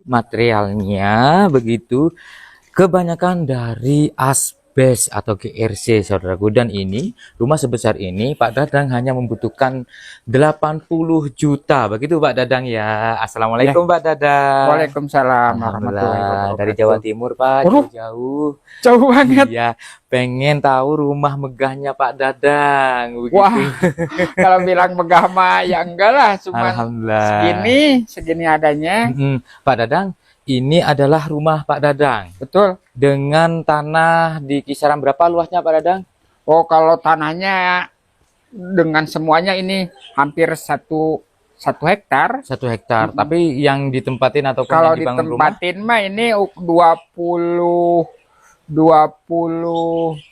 materialnya begitu kebanyakan dari asbes atau GRC, saudaraku. Dan ini rumah sebesar ini Pak Dadang hanya membutuhkan 80 juta begitu Pak Dadang ya. Assalamualaikum Ya. Pak Dadang. Waalaikumsalam warahmatullahi Alhamdulillah, dari wabarakatuh. Jawa Timur Pak, Waduh. jauh-jauh. Jauh banget. Iya, pengen tahu rumah megahnya Pak Dadang begitu. Wah, kalau bilang megah mah ya enggak lah, cuman Alhamdulillah. segini adanya. Pak Dadang, ini adalah rumah Pak Dadang Betul. dengan tanah di kisaran berapa luasnya Pak Dadang? Oh, kalau tanahnya dengan semuanya ini hampir satu hektar. 1 hektar. Tapi yang ditempatin ataupun Kalau yang dibangun rumah ditempatin mah ini 20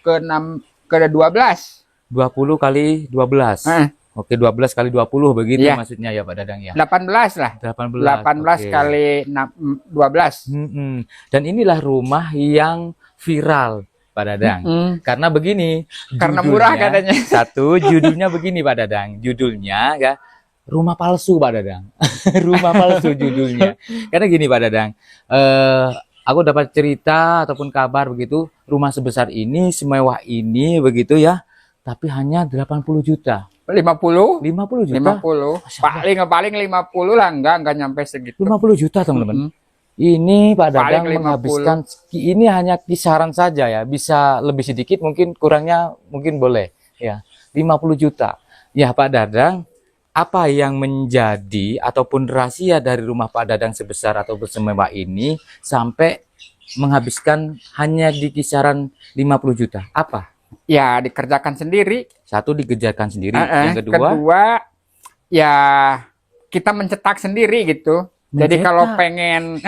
ke 6 ke 12. 20 kali 12. Eh, Oke, 12 kali 20 begitu Iya. maksudnya ya Pak Dadang ya. 18 lah. 18 oke. kali 12. Dan inilah rumah yang viral Pak Dadang. Karena begini, Karena judulnya, murah katanya. Satu, judulnya begini Pak Dadang. Judulnya ya, rumah palsu Pak Dadang. Rumah palsu judulnya. Karena gini Pak Dadang, aku dapat cerita ataupun kabar begitu, rumah sebesar ini, semewah ini begitu ya, tapi hanya 80 juta. 50. 50 juta. 50. Paling 50 lah, enggak nyampe segitu. 50 juta teman-teman. Ini Pak Dadang Paling 50. menghabiskan, ini hanya kisaran saja ya, bisa lebih sedikit mungkin, kurangnya mungkin boleh ya, 50 juta. Ya Pak Dadang, apa yang menjadi ataupun rahasia dari rumah Pak Dadang sebesar atau bersemewah ini sampai menghabiskan hanya di kisaran 50 juta? Apa? Ya dikerjakan sendiri. Satu, dikerjakan sendiri. Yang kedua, ya kita mencetak sendiri gitu. Jadi Mencetak. kalau pengen,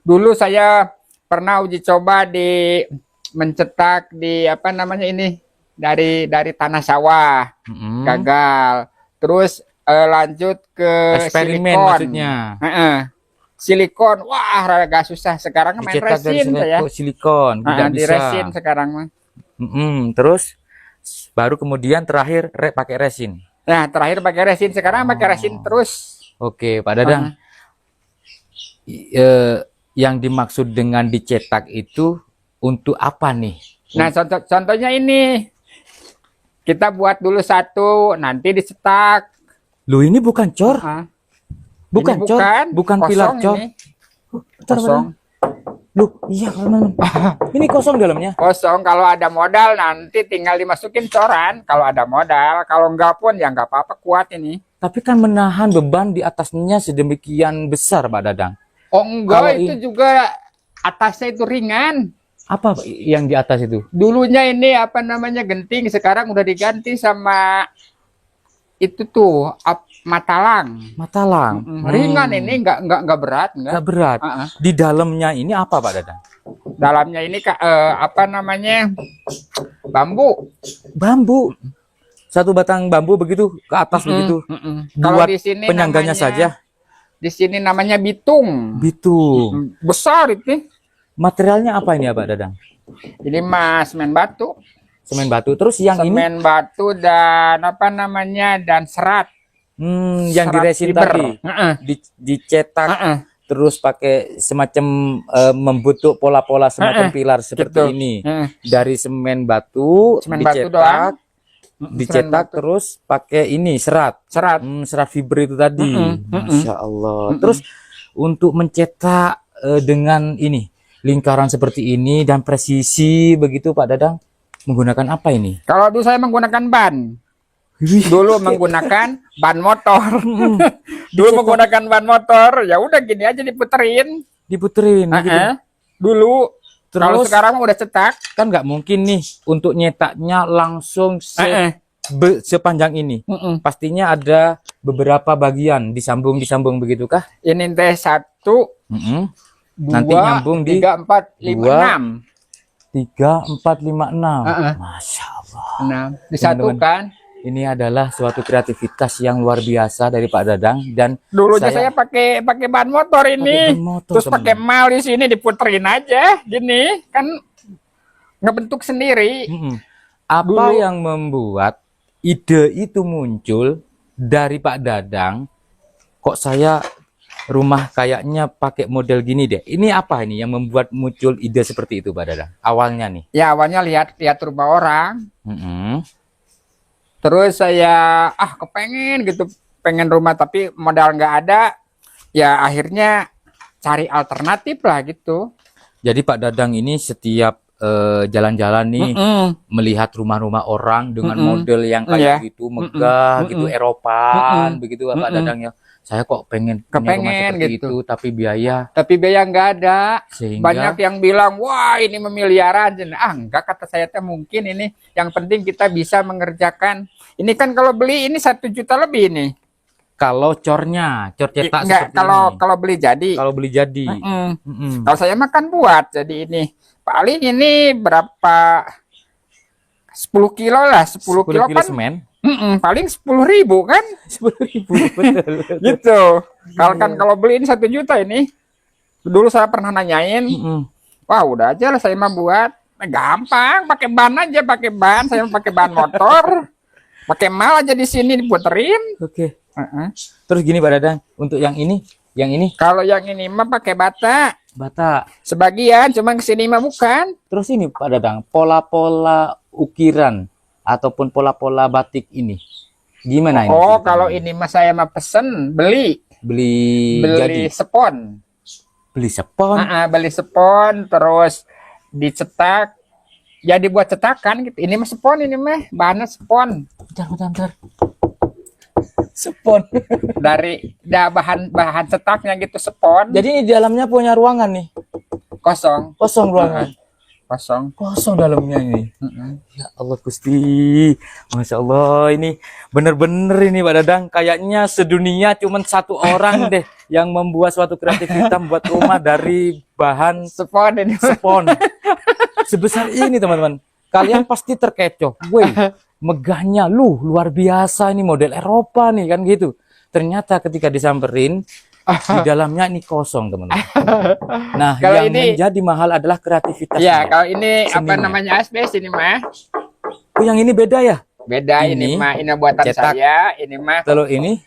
dulu saya pernah uji coba di mencetak di apa namanya ini dari tanah sawah, gagal. Terus lanjut ke eksperimen silikon. maksudnya. Silikon, wah agak susah. Sekarang main Dicetak dari resin saya. silikon, tidak Di bisa. resin sekarang mah. Terus baru kemudian terakhir pakai resin. Nah, terakhir pakai resin, sekarang pakai resin terus. Oke, Pak Dadang. Yang dimaksud dengan dicetak itu untuk apa nih? Nah, contohnya ini. Kita buat dulu satu, nanti dicetak. Loh, ini bukan cor? Bukan Ini cor? Bukan pilar kosong cor? ini. Bentar, Kosong. Loh, iya teman. Ini kosong dalamnya. Kosong, kalau ada modal nanti tinggal dimasukin coran. Kalau ada modal, kalau enggak pun ya enggak apa-apa, kuat ini. Tapi kan menahan beban di atasnya sedemikian besar, Pak Dadang. Oh enggak, Kalau itu juga atasnya itu ringan. Apa yang di atas itu? Dulunya ini apa namanya genting, sekarang udah diganti sama itu tuh matalang. Matalang. Ringan ini enggak berat, Nggak berat. Di dalamnya ini apa, Pak Dadang? Dalamnya ini apa namanya? Bambu. Bambu. Satu batang bambu begitu ke atas begitu. Kalau Buat di sini penyangganya saja. Di sini namanya bitung. Bitung. Besar itu. Materialnya apa ini ya Pak Dadang? Ini mas semen batu. Semen batu. Terus yang semen batu dan apa namanya dan serat. Yang serat diresin fiber. tadi. Dicetak. Terus pakai semacam membentuk pola-pola semacam pilar seperti gitu. ini. Dari semen batu dicetak. Dicetak terus pakai ini serat. Serat fiber itu tadi. Masya Allah. Terus untuk mencetak dengan ini lingkaran seperti ini dan presisi begitu Pak Dadang, menggunakan apa ini? Kalau dulu saya menggunakan ban. Dulu menggunakan ban motor. Dulu menggunakan ban motor, ya udah gini aja diputerin. Diputerin gitu. Dulu. Terus kalau sekarang udah cetak, kan nggak mungkin nih untuk nyetaknya langsung sepanjang ini. Pastinya ada beberapa bagian disambung begitukah? Ini teh 1 nanti nyambung di 3, 4, 5, 6. 3, 4, 5, 6. Masya Allah. Disatukan. Ini adalah suatu kreativitas yang luar biasa dari Pak Dadang. Dan dulunya saya pakai ban motor ini. Terus pakai mal di sini diputerin aja gini, kan ngebentuk sendiri. Apa yang membuat ide itu muncul dari Pak Dadang? Kok saya rumah kayaknya pakai model gini deh. Ini apa ini yang membuat muncul ide seperti itu, Pak Dadang? Awalnya nih. Ya awalnya lihat rumah orang, Mm-mm. terus saya kepengen gitu, pengen rumah tapi modal nggak ada. Ya akhirnya cari alternatif lah gitu. Jadi Pak Dadang ini setiap jalan-jalan nih Mm-mm. melihat rumah-rumah orang dengan Mm-mm. model yang Iya. kayak gitu megah Mm-mm. gitu, Mm-mm. Eropaan Mm-mm. begitu Pak Mm-mm. Dadang ya. Saya kok pengen punya rumah Kepengen seperti gitu. itu, tapi biaya Tapi biaya nggak ada. sehingga Banyak yang bilang, wah ini memiliaran. Enggak, kata saya teh mungkin ini. Yang penting kita bisa mengerjakan. Ini kan kalau beli ini 1 juta lebih nih. kalau cor cetak Enggak, seperti kalau ini. kalau beli jadi. Kalau beli jadi. Mm-mm. Mm-mm. Kalau saya makan buat, jadi ini paling ini berapa 10 kilo lah, 10 kilo 10 kilo kan semen. paling 10.000 kan 10.000 betul. gitu. Kalau beli ini 1 juta ini. Dulu saya pernah nanyain, Mm-mm. wah udah aja lah saya mah buat. Gampang, pakai ban aja, pakai ban. Saya pakai ban motor. Pakai mal aja di sini diputerin. Oke. Heeh. Terus gini Pak Dadang, untuk yang ini Kalau yang ini mah pakai bata. bata. Sebagian, cuma kesini mah bukan. Terus ini Pak Dadang, pola-pola ukiran ataupun pola-pola batik ini gimana ini? Oh, ceritanya? kalau ini mah saya mah pesen, beli Beli sepon. beli sepon. Beli sepon, terus dicetak. Ya dibuat cetakan gitu. Ini mah sepon, ini mah bahannya sepon. Bentar. Sepon. Dari bahan cetaknya gitu sepon. Jadi ini di dalamnya punya ruangan nih. Kosong. Kosong ruangan. Kosong. Kosong dalamnya ini. Ya Allah Gusti. Masya Allah ini bener-bener ini Pak Dadang. Kayaknya sedunia cuman satu orang deh yang membuat suatu kreativitas membuat rumah dari bahan Sepon ini. sepon. Sebesar ini teman-teman. Kalian pasti terkecoh. Woi, megahnya luar biasa ini model Eropa nih kan gitu. Ternyata ketika disamperin di dalamnya ini kosong teman-teman. Nah, Kalau yang ini- menjadi mahal adalah kreativitasnya. Ya, kalau ini apa Seninya. namanya asbes ini mah. Oh, yang ini beda ya? Beda Ini ini mah ini buatan cetak. saya, ini mah Kalau ini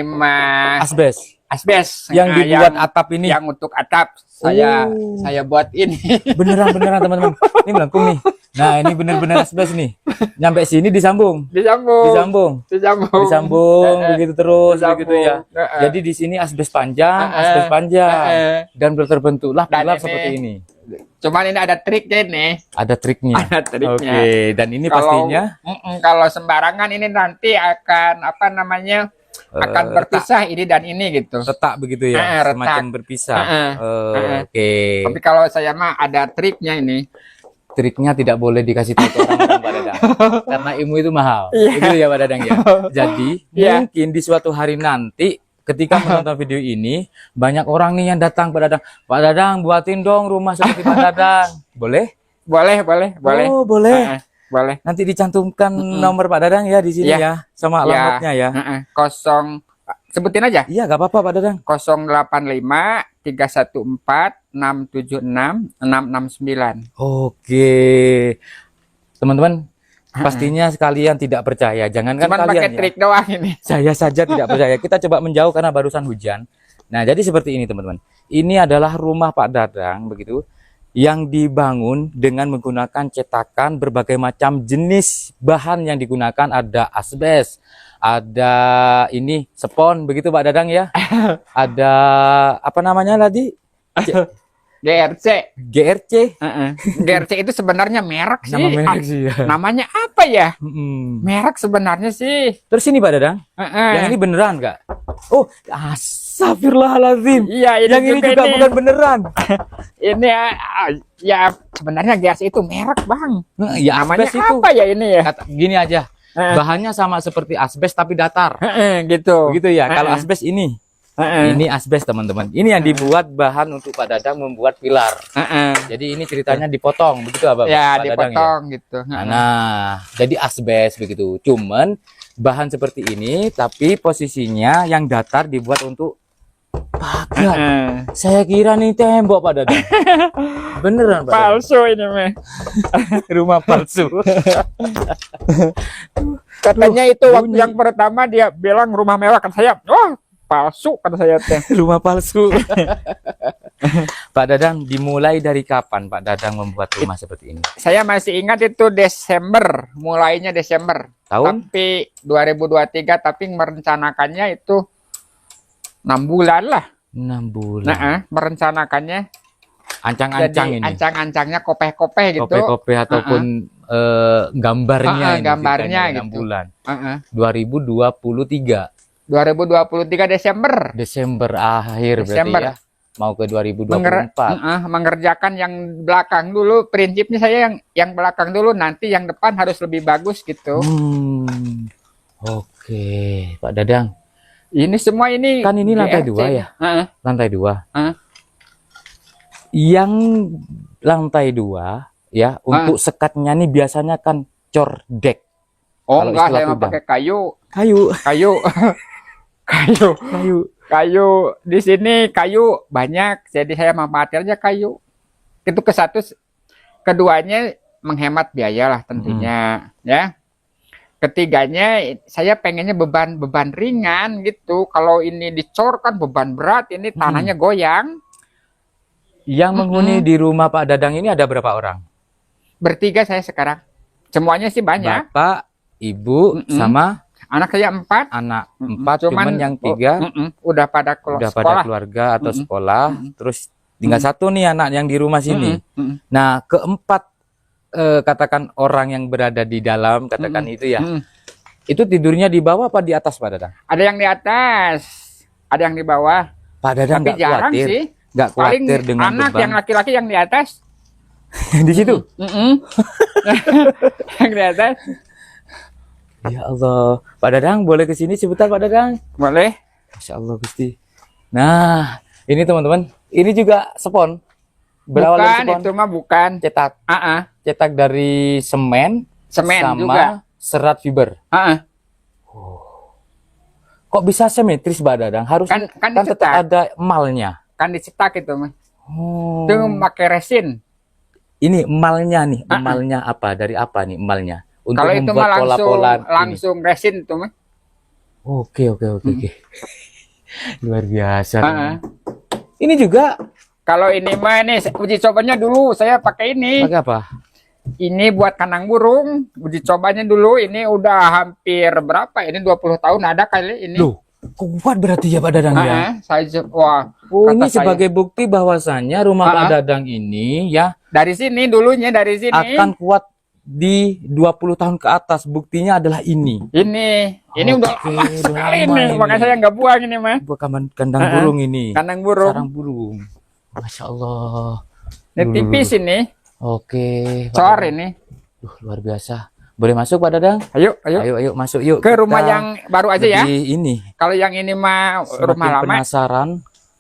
mah asbes. asbes. Yang Nah, dibuat atap ini. yang untuk atap saya Oh. saya buat ini. Beneran teman-teman. Ini melengkung nih. Nah, ini bener-bener asbes nih. Nyampe sini disambung. Disambung. Disambung begitu terus Disambung. begitu ya. Jadi di sini asbes panjang dan terbentuklah Dan pilar ini- seperti ini. Cuman ini ada triknya nih. Ada triknya. Ada triknya. Oke, dan ini pastinya Kalau sembarangan ini nanti akan apa namanya? Akan berpisah ini dan ini gitu. retak begitu ya, Retak. semacam berpisah. Oke. Tapi kalau saya mah ada triknya ini. Triknya tidak boleh dikasih tahu ke orang-orang Pak Dadang. Karena ilmu itu mahal. Itu ya Pak Dadang ya. Jadi Iya. mungkin di suatu hari nanti ketika menonton video ini banyak orang nih yang datang Pak Dadang. Pak Dadang buatin dong rumah seperti Pak Dadang. Boleh? Boleh. Oh, boleh. Boleh. Nanti dicantumkan nomor Pak Dadang ya di sini Iya. ya, sama alamatnya ya. Sebutin aja. Iya, nggak apa-apa Pak Dadang. 085 314 676 669. Oke. Teman-teman, pastinya kalian tidak percaya. Jangankan Cuman kalian pakai ya. trik doang ini. Saya saja tidak percaya. Kita coba menjauh karena barusan hujan. Nah, jadi seperti ini teman-teman. Ini adalah rumah Pak Dadang begitu yang dibangun dengan menggunakan cetakan berbagai macam jenis bahan yang digunakan. Ada asbes, ada ini sepon begitu Pak Dadang ya. Ada apa namanya tadi? GRC. GRC. GRC itu sebenarnya merek sih. Nama merek sih ya. Namanya apa ya? Mm-mm. Merek sebenarnya sih. Terus ini Pak Dadang, yang ini beneran nggak? Oh, astagfirullahaladzim. Iya, Yang ini juga bukan beneran. Ini ya sebenarnya GRC itu merek, Bang. Ya, Namanya asbes itu. apa ya ini ya? Gini aja, bahannya sama seperti asbes tapi datar. Gitu. Begitu ya. Kalau asbes ini asbes teman-teman. Ini yang dibuat bahan untuk Pak Dadang membuat pilar. Jadi ini ceritanya dipotong, begitu apa? Ya, Pak Dadang dipotong gitu. Nah, jadi asbes begitu. Cuman bahan seperti ini, tapi posisinya yang datar dibuat untuk pagar. Saya kira nih tembok Pak Dadang. Beneran Pak Dadang? Palsu ini mah. Rumah palsu. Katanya itu waktu bunyi. yang pertama dia bilang rumah mewah, kan saya, oh palsu kata saya teh. Rumah palsu. Pak Dadang, dimulai dari kapan Pak Dadang membuat rumah seperti ini? Saya masih ingat itu Desember, mulainya Desember. Tahun? Tapi 2023, tapi merencanakannya itu 6 bulan lah. 6 bulan. Nah, merencanakannya Ancang-ancang jadi ini. ancang-ancangnya kopeh-kopeh gitu. Kopeh-kopeh ataupun gambarnya ini gambarnya ceritanya, 6 gitu. bulan. 2023 2023 Desember. Desember akhir Desember. berarti ya. Mau ke 2024. Mengerjakan yang belakang dulu. Prinsipnya saya yang belakang dulu, nanti yang depan harus lebih bagus gitu. Oke, Pak Dadang. Ini semua ini Kan ini lantai GRC. 2 ya? Lantai 2. Heeh. Yang lantai 2 ya, untuk sekatnya nih biasanya kan cordek. Oh Kalau enggak, istilah saya mau Kudang. pakai kayu. Kayu. Kayu. kayu. Kayu. Kayu. Di sini kayu banyak, jadi saya memakai aja kayu. Itu ke satu. Keduanya menghemat biaya lah tentunya, ya. Ketiganya saya pengennya beban ringan gitu. Kalau ini dicor kan beban berat, ini tanahnya goyang. Yang menghuni di rumah Pak Dadang ini ada berapa orang? Bertiga saya sekarang. Semuanya sih banyak. Bapak, Ibu, sama Anak saya 4. anak 4, cuman yang 3 udah pada udah sekolah. pada keluarga atau sekolah. Terus tinggal satu nih anak yang di rumah sini. Nah, keempat katakan orang yang berada di dalam, katakan itu ya. Itu tidurnya di bawah apa di atas Pak Dadang? Ada yang di atas, ada yang di bawah. Pak Dadang Tapi nggak jarang khawatir, sih. nggak Paling khawatir dengan anak beban yang laki-laki yang di atas. di situ? Yang di atas. Ya Allah, Pak Dadang boleh ke sini sebentar Pak Dadang? Boleh. Masya Allah Gusti. Nah, ini teman-teman, ini juga spon. Berawal dari Bukan, spon. itu mah bukan. Cetak, cetak dari semen, Semen sama juga. serat fiber. Kok bisa simetris Pak Dadang? Harus Kan tetap dicetak. ada emalnya. Kan dicetak itu mah. Oh. Itu pakai resin. Ini emalnya nih, emalnya apa? Dari apa nih emalnya? Untuk Kalau itu mah membuat langsung pola-pola ini. langsung resin itu mah. Oke. Luar biasa. Ini juga Kalau ini mah nih uji cobanya dulu saya pakai ini. pakai apa? Ini buat kandang burung. Uji cobanya dulu ini udah hampir berapa? Ini 20 tahun ada kali ini. Loh, kuat berarti ya Pak Dadang ya? Wah, Oh, ini kata saya. sebagai bukti bahwasannya rumah Pak Dadang ini ya Dari sini dulunya dari sini. akan kuat di 20 tahun ke atas. Buktinya adalah ini. Ini udah Oke, lama udah sekali lama nih. ini. Makanya saya nggak buang ini mah. Bukan kandang burung ini. Kandang burung. Sarang burung. Masya Allah. Ini tipis ini. Oke. Pak Cor Dadang. ini. Luar biasa. Boleh masuk Pak Dadang? Ayo. Ayo masuk yuk. Ke rumah Kita yang baru aja ya. lebih ini. Kalau yang ini mah rumah Semakin lama. penasaran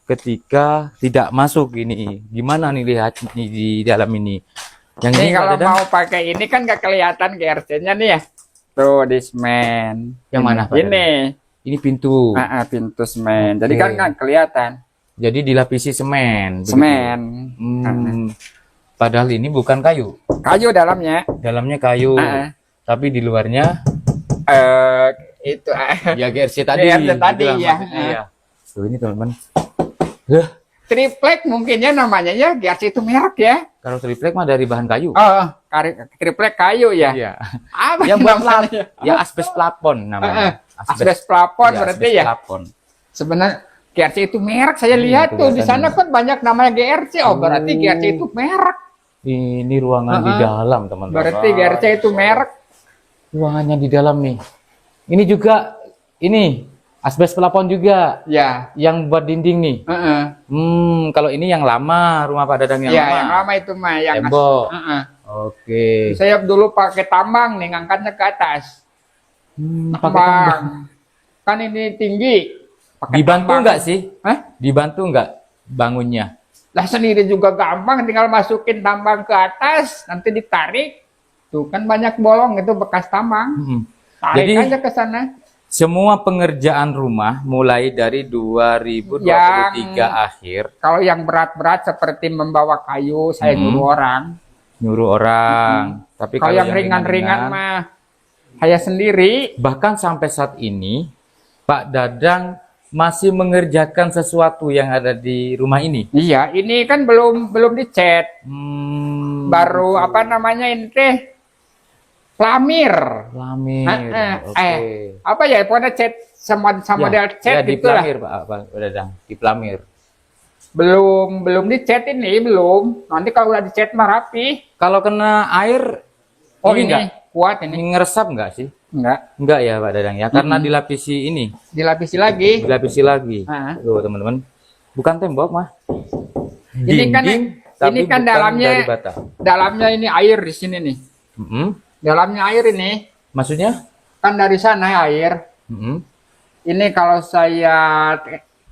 ketika tidak masuk ini. Gimana nih lihat nih di dalam ini? Yang Ini ini Pak kalau Dadang? mau pakai ini kan nggak kelihatan GRC-nya nih ya. Tuh di semen. Yang mana, Pak Ini. Ini pintu. Pintu semen. Jadi Oke. kan nggak kelihatan. Jadi dilapisi semen. begitu. Semen. Padahal ini bukan kayu. Kayu dalamnya. Dalamnya kayu. Tapi di luarnya Itu. ya GRC tadi. GRC tadi, Itulah ya. maksudnya, ya. Tuh ini teman-teman. Triplek mungkinnya namanya ya. GRC itu merek ya. Kalau triplek mah dari bahan kayu. Oh, triplek kayu ya. Iya. Apa Yang buat namanya? ya asbes plafon namanya. Asbes plafon Iya, berarti asbes ya. plafon. Sebenarnya GRC itu merek. Saya lihat itu tuh di kelihatan sana kan banyak namanya GRC. Oh, berarti GRC itu merek. Ini ruangan di dalam, teman-teman. Berarti GRC itu merek. Ruangannya di dalam nih. Ini juga asbes plafon juga Ya. yang buat dinding nih. Kalau ini yang lama, rumah Pak Dadang yang Ya, lama. yang lama itu mah yang Tembok. Oke. Saya dulu pakai tambang nih, ngangkatnya ke atas. Pakai tambang. Tambang. Kan ini tinggi. Pakai Dibantu tambang. nggak sih? Hah? Dibantu nggak bangunnya? Lah sendiri juga gampang, tinggal masukin tambang ke atas, nanti ditarik. Tuh kan banyak bolong itu bekas tambang. Tarik Jadi aja ke sana. semua pengerjaan rumah mulai dari 2023 akhir Kalau yang berat-berat seperti membawa kayu, saya nyuruh orang. nyuruh orang. Tapi Kalau yang ringan-ringan mah saya sendiri. bahkan sampai saat ini Pak Dadang masih mengerjakan sesuatu yang ada di rumah ini. Iya, ini kan belum dicat. Baru gitu. apa namanya ini teh? Pelamir. Pelamir. Oke. Apa ya? Pokoknya cat sama model cat ya, di gitu lah. pelamir, Pak Dadang, di pelamir. Belum dicat ini, belum. Nanti kalau udah dicat mah rapi. Kalau kena air, Oh, ini ini enggak? kuat ini. Ngeresap enggak sih? Enggak. Enggak ya, Pak Dadang ya, karena dilapisi ini, Dilapisi lagi. dilapisi lagi. Ah. Tuh, teman-teman. Bukan tembok, mah. Ini kan tapi ini kan bukan dari bata. dalamnya ini air di sini nih. Dalamnya air ini. Maksudnya? Kan dari sana air. Ini kalau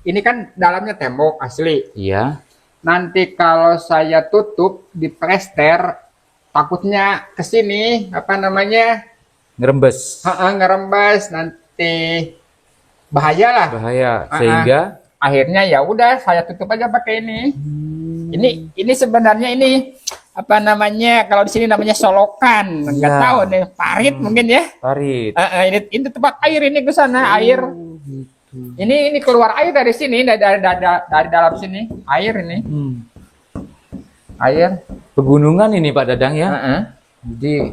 ini kan dalamnya tembok asli. Iya. Nanti kalau saya tutup di plester, takutnya ke sini apa namanya? Ngerembes. Ngerembes nanti bahaya lah. Bahaya. Sehingga Akhirnya ya udah saya tutup aja pakai ini. Ini sebenarnya ini apa namanya? Kalau di sini namanya solokan. Enggak Ya. tahu nih, parit mungkin ya. parit. Ini tempat air ini ke sana air. Ini keluar air dari sini dari dalam sini air ini. Air. Pegunungan ini Pak Dadang ya. Jadi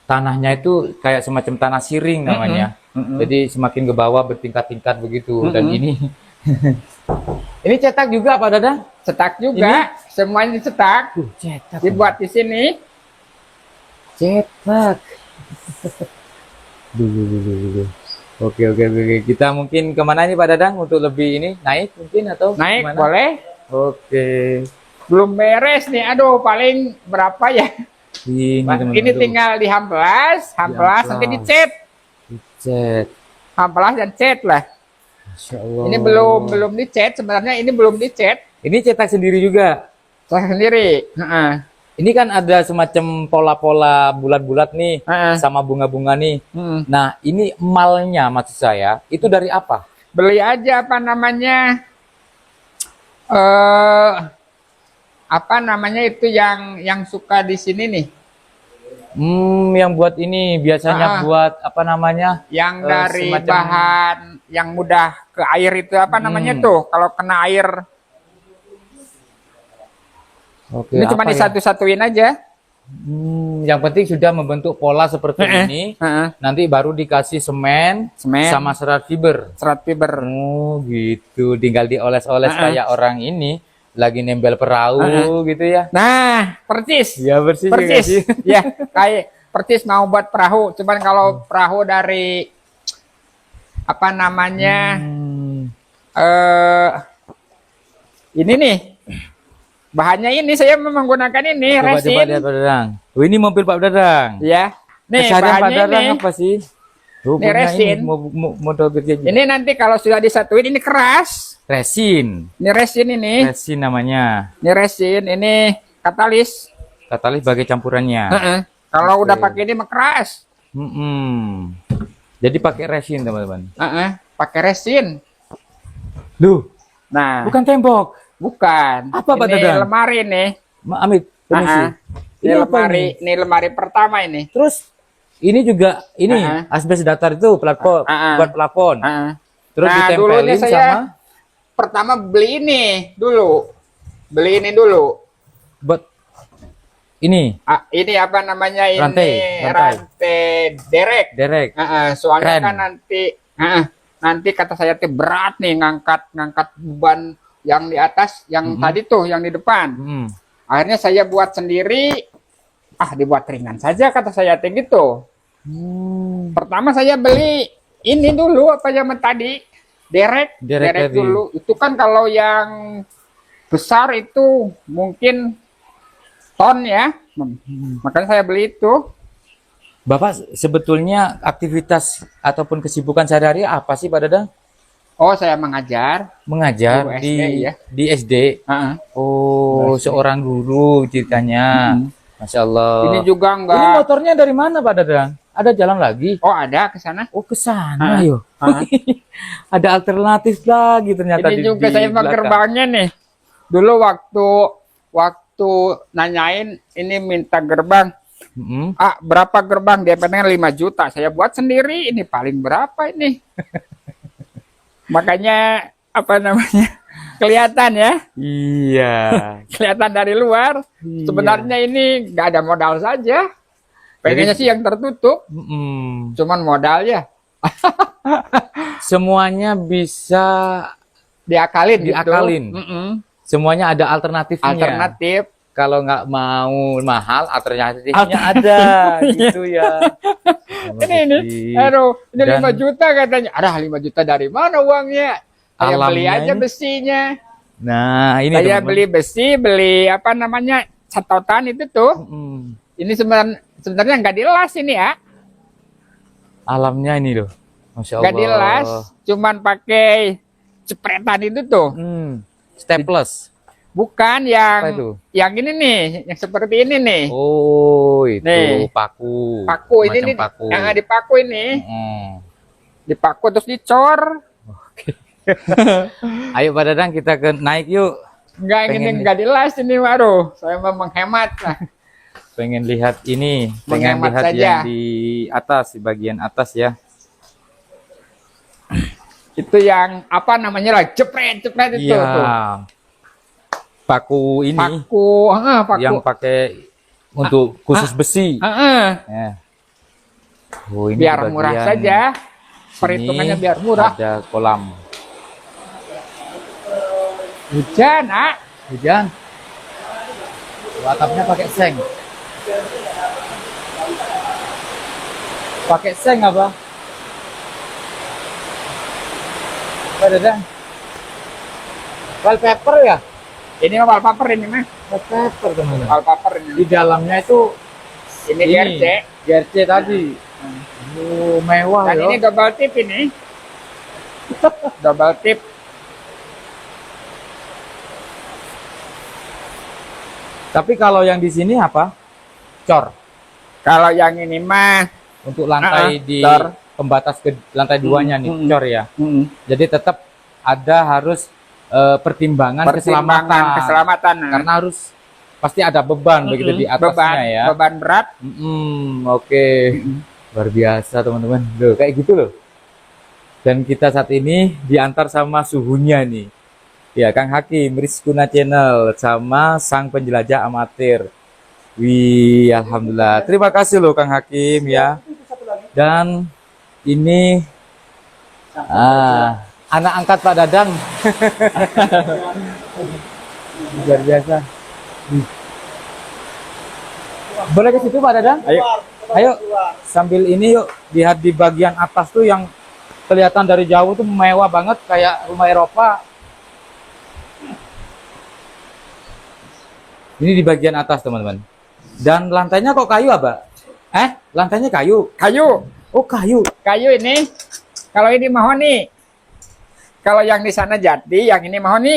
tanahnya itu kayak semacam tanah siring namanya. Jadi semakin ke bawah bertingkat-tingkat begitu. Dan ini ini cetak juga Pak Dadang? Cetak juga, semuanya dicetak. Cetak. Dibuat di sini. Cetak. Duh. Oke. Kita mungkin kemana nih Pak Dadang untuk lebih ini naik mungkin atau Naik kemana? boleh. Oke. Belum beres nih. Aduh, paling berapa ya? Ini teman-teman. Ini tinggal dihamplas, nanti dicat. Dicat. Hamplas dan cat lah. Masya Allah. Ini belum dicat, sebenarnya ini belum dicat. Ini cetak sendiri juga. Saya sendiri. Ini kan ada semacam pola-pola bulat-bulat nih sama bunga-bunga nih. Nah, ini emalnya maksud saya itu dari apa? Beli aja apa namanya? Apa namanya itu yang suka di sini nih? Yang buat ini biasanya buat apa namanya? Yang dari semacam- bahan yang mudah ke air itu apa namanya tuh? Kalau kena air Oke, ini cuma apa ya? disatu-satuin aja. Yang penting sudah membentuk pola seperti ini. Nanti baru dikasih semen sama serat fiber. Serat fiber. Oh, gitu. Tinggal dioles-oles kayak orang ini lagi nempel perahu gitu ya. Nah, percis. Ya bersih juga Percis. sih. Ya, kayak percis mau buat perahu. Cuman kalau perahu dari apa namanya? Ini nih. Bahannya ini saya menggunakan ini Coba resin. lihat Pak Dadang. Oh, ini mobil Pak Dadang. Ya. Nih Keseharian Pak bahannya Dadang ini. apa sih? Oh, Ini punya resin. modal kerja juga. Ini nanti kalau sudah disatuin ini keras. Resin. Ini resin ini. Resin namanya. Ini resin, ini katalis. Katalis sebagai campurannya. Kalau Oke. udah pakai ini mah keras. Jadi pakai resin teman-teman. Pakai resin. Duh, Nah, bukan tembok. bukan. Apa, Pak Ini Dadang? lemari nih. Amit, permisi. Ini Ini apa lemari, ini lemari pertama ini. Terus ini juga ini asbes datar itu plafon buat plafon. Terus Nah, ditempelin dulunya saya sama pertama beli ini dulu. Beli ini dulu. buat ini Ini apa namanya ini? Rantai. Rantai derek. derek. Soalnya Keren. kan nanti kata saya tuh berat nih ngangkat beban yang di atas, yang tadi tuh, yang di depan. Akhirnya saya buat sendiri. Dibuat ringan saja kata saya tuh gitu. Pertama saya beli ini dulu apa yang tadi derek Derek tadi. dulu. Itu kan kalau yang besar itu mungkin ton ya. Makanya saya beli itu. Bapak sebetulnya aktivitas ataupun kesibukan sehari-hari apa sih Pak Dadang? Oh, saya mengajar. Mengajar Guru di SD, ya. di SD. Guru Oh, SD. seorang guru ceritanya. Masya Allah. Ini juga Ini enggak. motornya dari mana Pak Dadang? Ada jalan lagi? Oh, ada ke sana. Oh, ke sana yo. Ah. Ada alternatif lagi ternyata Ini juga saya belakang. gerbangnya nih. Dulu waktu nanyain ini minta gerbang. Berapa gerbang? Dia pengen 5 juta. Saya buat sendiri. Ini paling berapa ini? Makanya apa namanya? Kelihatan ya, Iya. kelihatan dari luar. Iya. Sebenarnya ini nggak ada modal saja. Pengennya sih yang tertutup, Mm-mm. cuman modal ya Semuanya bisa diakalin gitu. Diakalin. Mm-mm. Semuanya ada alternatifnya. Alternatif. Kalau nggak mau mahal, alternatifnya ada gitu ya. Ini, aduh, ini Dan 5 juta katanya. Aduh, 5 juta dari mana uangnya? Saya beli alamnya aja ini- besinya. Nah, ini Saya teman-teman. beli besi, beli apa namanya, setotan itu tuh. Mm-mm. Ini sebenarnya nggak dilas ini ya, Alamnya ini loh. Masya Allah. nggak dilas, cuman pakai cepretan itu tuh. Staples. Bukan Apa itu? yang ini nih, yang seperti ini nih. Oh, itu Nih. paku. Paku ini Macam nih, paku. yang dipaku ini, Mm. dipaku terus dicor. Ayo Pak Dadang kita ke naik yuk. Enggak, ini Pengen- nggak dilas ini, waduh. Saya mau menghemat. Nah, Pengen lihat ini, pengen Menghemat lihat saja. yang di atas, di bagian atas ya. itu yang apa namanya lah, jepret itu Iya. tuh. Paku ini Paku, paku. yang pakai untuk khusus besi. Ya. Oh, ini Biar di murah bagian saja. sini Perhitungannya biar murah. Ada kolam. Hujan, Hujan. Atapnya pakai seng. Pakai seng apa? Pak Dadang. Wallpaper ya? Ini mah wallpaper ini mah. Wallpaper teman-teman. Wallpaper ini. Di dalamnya itu Ini GRC. GRC tadi. Oh, mewah Dan ya. ini double tip ini. Double tip. Tapi kalau yang di sini apa? Cor. Kalau yang ini mah Untuk lantai di cor. pembatas ke lantai duanya nih, Mm-mm. cor ya. Jadi tetap ada harus pertimbangan pertimbangan keselamatan. Karena harus pasti ada beban begitu di atasnya ya. Beban berat. Oke. Luar biasa teman-teman. Loh, kayak gitu loh. Dan kita saat ini diantar sama suhunya nih. Ya, Kang Hakim, Rizkuna Channel sama sang penjelajah amatir. Wih, alhamdulillah. Terima kasih loh Kang Hakim ya. Dan ini anak angkat Pak Dadang. Luar biasa. Boleh ke situ Pak Dadang? Ayo. Ayo, sambil ini yuk, lihat di bagian atas tuh yang kelihatan dari jauh tuh mewah banget kayak rumah Eropa. Ini di bagian atas teman-teman. Dan lantainya kok kayu apa? Lantainya kayu. Kayu. Oh kayu. Kayu ini. Kalau ini mahoni. Kalau yang di sana jati, yang ini mahoni.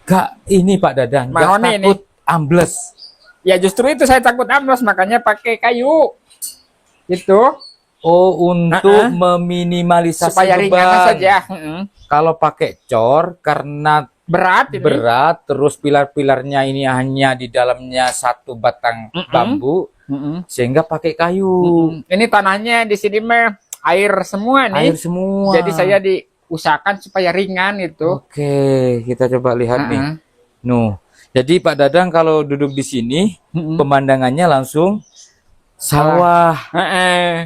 Gak ini Pak Dadang. Gak Mahoni ini. takut ambles. Ya justru itu saya takut ambles, makanya pakai kayu. Itu Oh untuk meminimalisasi supaya ringan beban. saja. Kalau pakai cor karena Berat ini. berat, terus pilar-pilarnya ini hanya di dalamnya satu batang bambu, sehingga pakai kayu. Ini tanahnya di sini mah air semua nih. Air semua. Jadi saya diusahakan supaya ringan itu. Oke, kita coba lihat nih. Nuh, jadi Pak Dadang kalau duduk di sini, pemandangannya langsung sawah.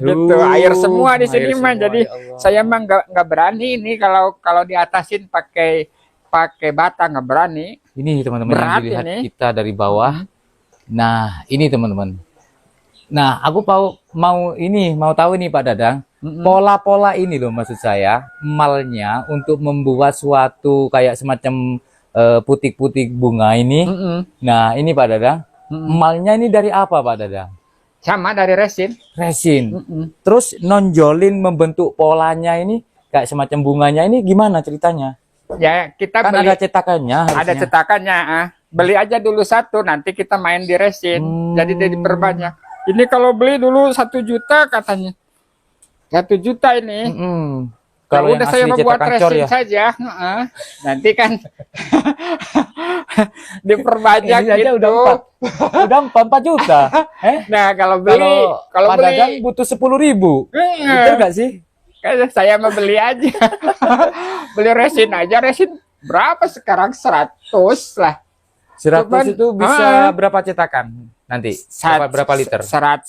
Gitu. Air semua di Air sini mah. semua, Jadi ya Allah. saya mah nggak berani ini kalau diatasin pakai bata, nggak berani. Ini teman-teman yang Berat dilihat ini. kita dari bawah. Nah, ini teman-teman. Nah, aku mau tahu nih Pak Dadang, pola-pola ini loh maksud saya, malnya untuk membuat suatu kayak semacam putik-putik bunga ini. Nah, ini Pak Dadang, malnya ini dari apa Pak Dadang? Sama dari resin. Resin. Terus nonjolin membentuk polanya ini kayak semacam bunganya ini gimana ceritanya? Ya kita Kan beli, ada cetakannya ada harusnya. cetakannya. Beli aja dulu satu, nanti kita main di resin. Jadi diperbanyak. Ini kalau beli dulu 1 juta katanya. 1 juta ini. Kalau udah yang saya asli membuat cetakan cor resin ya. saja. Nanti kan diperbanyak Ini aja gitu. udah 4 juta. Nah kalau beli, Kalau kalau Pak Dadang beli, butuh 10.000. Betul nggak sih? Kayak saya mau beli aja. Beli resin aja, resin berapa sekarang? 100 lah. 100 Cuman, itu bisa berapa cetakan nanti? Berapa liter? 100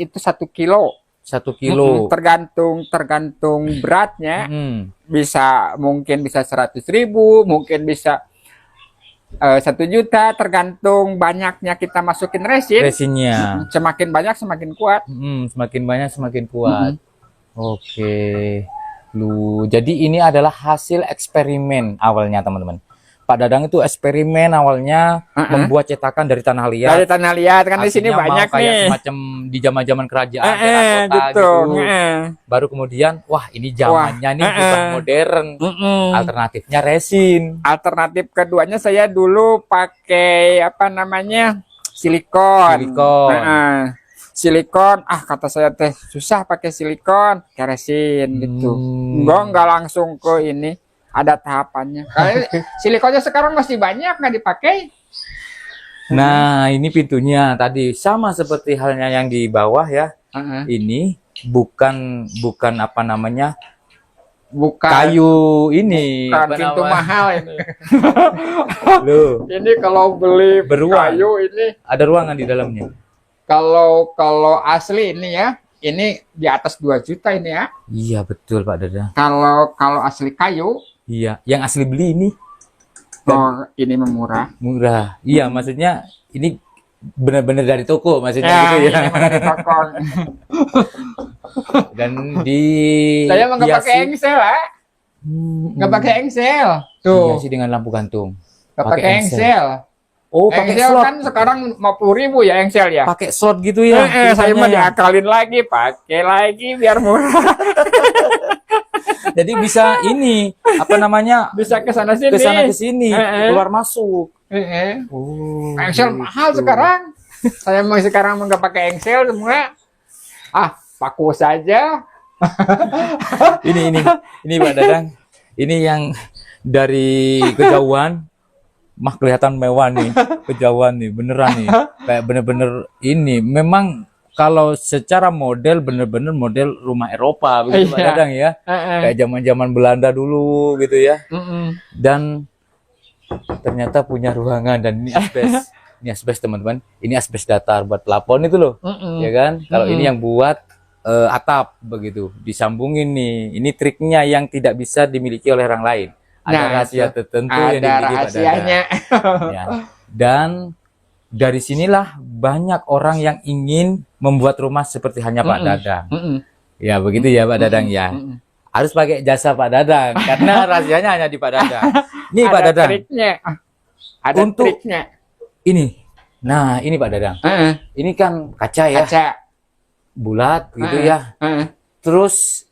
itu 1 kilo. 1 kilo. Tergantung beratnya. Mungkin bisa 100.000, mungkin bisa 1 juta, tergantung banyaknya kita masukin Resinnya. Semakin banyak semakin kuat. Semakin banyak semakin kuat. Oke. Jadi ini adalah hasil eksperimen awalnya, teman-teman. Pak Dadang itu eksperimen awalnya membuat cetakan dari tanah liat. Dari tanah liat kan di sini banyak kayak nih. Semacam di zaman-zaman kerajaan terakota gitu. Baru kemudian, wah ini zamannya nih berubah modern. Alternatifnya resin. Alternatif keduanya saya dulu pakai apa namanya? Silikon. Silikon, kata saya teh susah pakai silikon, kayak resin gitu. Enggak langsung ke ini. Ada tahapannya. Silikonnya sekarang masih banyak nggak dipakai. Nah, ini pintunya tadi sama seperti halnya yang di bawah ya. Ini bukan apa namanya? Bukan kayu ini. Bukan pintu mahal ini. Loh. Ini kalau beli kayu ini ada ruangan di dalamnya. Kalau asli ini ya, ini di atas 2 juta ini ya. Iya betul Pak Dadang. Kalau asli kayu. Iya, yang asli beli ini. Ini murah. Murah. Iya, maksudnya ini benar-benar dari toko, maksudnya gitu ya. Ini dari toko. Dan di saya nggak pakai engsel, nggak pakai engsel. Tuh. Hiasi dengan lampu gantung. Nggak pakai engsel. Oh, pakai engsel slot. Kan sekarang 50.000 ya engsel ya. Pakai slot gitu ya. Saya mah diakalin lagi, pakai lagi biar murah. Jadi bisa ini apa namanya? Bisa ke sana sini. Keluar masuk. Oh, engsel mahal sekarang. Saya mau sekarang nggak pakai engsel semua. Paku saja. ini Pak Dadang. Ini yang dari kejauhan mah kelihatan mewah nih, kejauhan nih, beneran nih. Kayak bener-bener ini memang kalau secara model bener-bener model rumah Eropa begitu Pak Dadang ya. Kayak zaman-zaman Belanda dulu gitu ya. Dan ternyata punya ruangan dan ini asbes. Ini asbes teman-teman. Ini asbes datar buat plafon itu loh. Ya kan? Kalau ini yang buat atap begitu. Disambungin nih. Ini triknya yang tidak bisa dimiliki oleh orang lain. Ada rahasia tertentu yang dimiliki Pak Dadang. Ya. Dan dari sinilah banyak orang yang ingin membuat rumah seperti hanya Pak Dadang. Ya begitu ya Pak Dadang ya. Harus pakai jasa Pak Dadang karena rahasianya hanya di Pak Dadang. Nih Pak Dadang. Triknya. Ada untuk triknya. Ini. Nah, ini Pak Dadang. Ini kan kaca ya. Kaca. Bulat gitu ya. Terus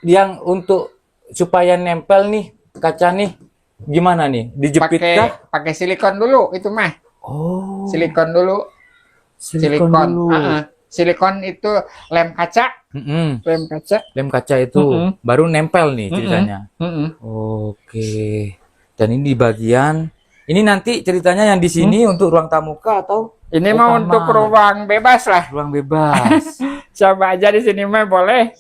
yang untuk supaya nempel nih kaca nih gimana nih? Dijepit kah? Pakai silikon dulu itu mah. Oh. Silikon dulu. Silikon dulu. Silikon itu lem kaca. Lem kaca itu baru nempel nih ceritanya. Oke. Dan ini di bagian ini nanti ceritanya yang di sini untuk ruang tamuka atau ini mau untuk ruang bebas lah. Ruang bebas. Coba aja di sini mah boleh.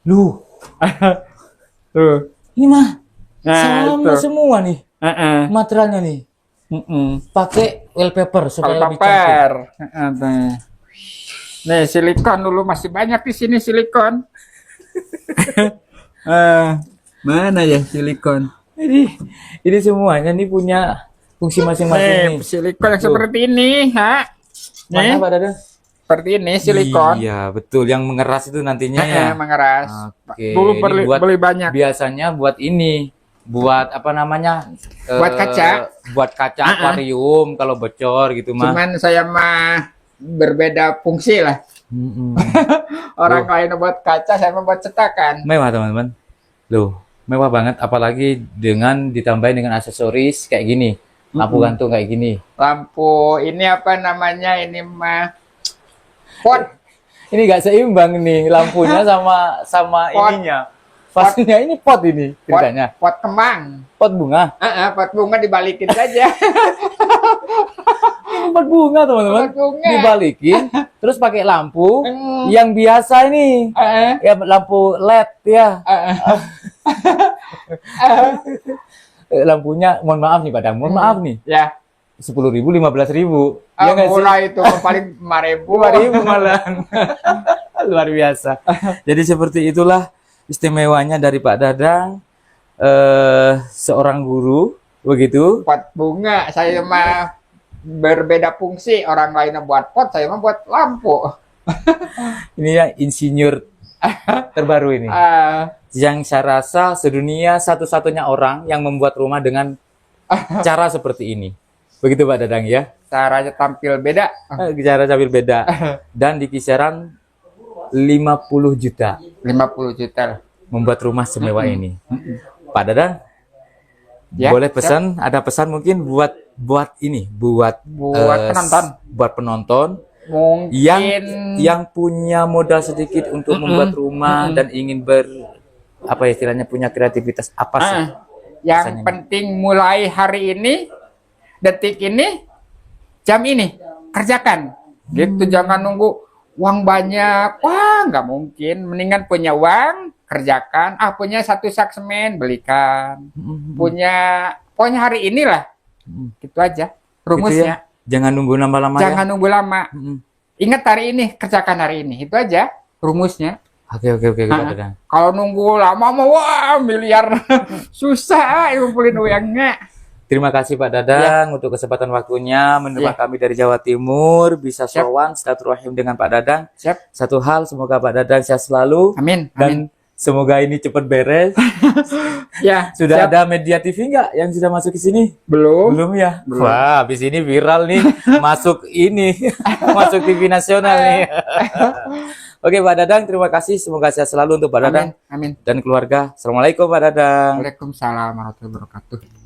Tuh. Ini mah sama semua nih. Materialnya nih. Pakai wallpaper supaya lebih cantik. Nih silikon dulu masih banyak di sini silikon. Mana ya silikon? Ini semuanya nih punya fungsi masing-masing. Silikon yang seperti ini, Mana Pak Dadang? Seperti ini silikon. Iya betul, yang mengeras itu nantinya ya. Mengeras. Dulu beli banyak. Biasanya buat ini, buat apa namanya? Buat kaca. Buat kaca akuarium kalau bocor gitu mah. Cuman saya mah berbeda fungsi lah. Orang lain buat kaca, saya mau buat cetakan. Mewah teman-teman. Loh, mewah banget. Apalagi dengan ditambahin dengan aksesoris kayak gini, lampu gantung kayak gini. Lampu ini apa namanya? Ini mah pot. Ini nggak seimbang nih lampunya sama pot. Ininya. Pastinya ini pot ini ceritanya. Pot kembang. Pot bunga. Pot bunga dibalikin saja. Ini Obat bunga teman-teman. Obat bunga. Dibalikin, terus pakai lampu Hmm. yang biasa ini, ya lampu LED ya. Lampunya, mohon maaf nih Padang, mohon maaf nih, Ya, 10.000, 15.000, ya nggak sih? murah itu paling 5.000. 5.000 malah. Luar biasa. Jadi seperti itulah istimewanya dari Pak Dadang, seorang guru, begitu. Buat bunga, saya mah berbeda fungsi. Orang lainnya buat pot, saya mah buat lampu. Ini ya insinyur terbaru ini. Yang saya rasa sedunia satu-satunya orang yang membuat rumah dengan cara seperti ini. Begitu Pak Dadang ya. Caranya tampil beda. Cara sambil beda. Dan di kisaran 50 juta 50 juta. membuat rumah semewah ini. Pak Dadang, Ya, boleh pesan, ada pesan mungkin buat ini, buat penonton. buat penonton Mungkin yang punya modal sedikit untuk membuat rumah dan ingin apa istilahnya, punya kreativitas apa sih? yang Rasanya. penting mulai hari ini, detik ini, jam ini, kerjakan. Gitu, jangan nunggu uang banyak. Wah, nggak mungkin. Mendingan punya uang, kerjakan. Punya 1 sak semen, belikan. Pokoknya hari inilah. Gitu aja Gitu rumusnya. ya? Jangan nunggu lama-lama Jangan ya. nunggu lama. Ingat hari ini, kerjakan hari ini. Itu aja rumusnya. Oke Pak Dadang. Kalau nunggu lama mau wah miliar susah ngumpulin uangnya. Terima kasih Pak Dadang untuk kesempatan waktunya menerima kami dari Jawa Timur, bisa sowan silaturahim dengan Pak Dadang. Siap. Satu hal, semoga Pak Dadang sehat selalu Amin. dan semoga ini cepat beres. Ya, Sudah siap. ada media TV nggak yang sudah masuk ke sini? Belum. Belum ya? Belum. Wah, habis ini viral nih, masuk ini, masuk TV nasional nih. Oke Pak Dadang, terima kasih. Semoga sehat selalu untuk Pak Dadang Amin. dan keluarga. Assalamualaikum Pak Dadang. Waalaikumsalam warahmatullahi wabarakatuh.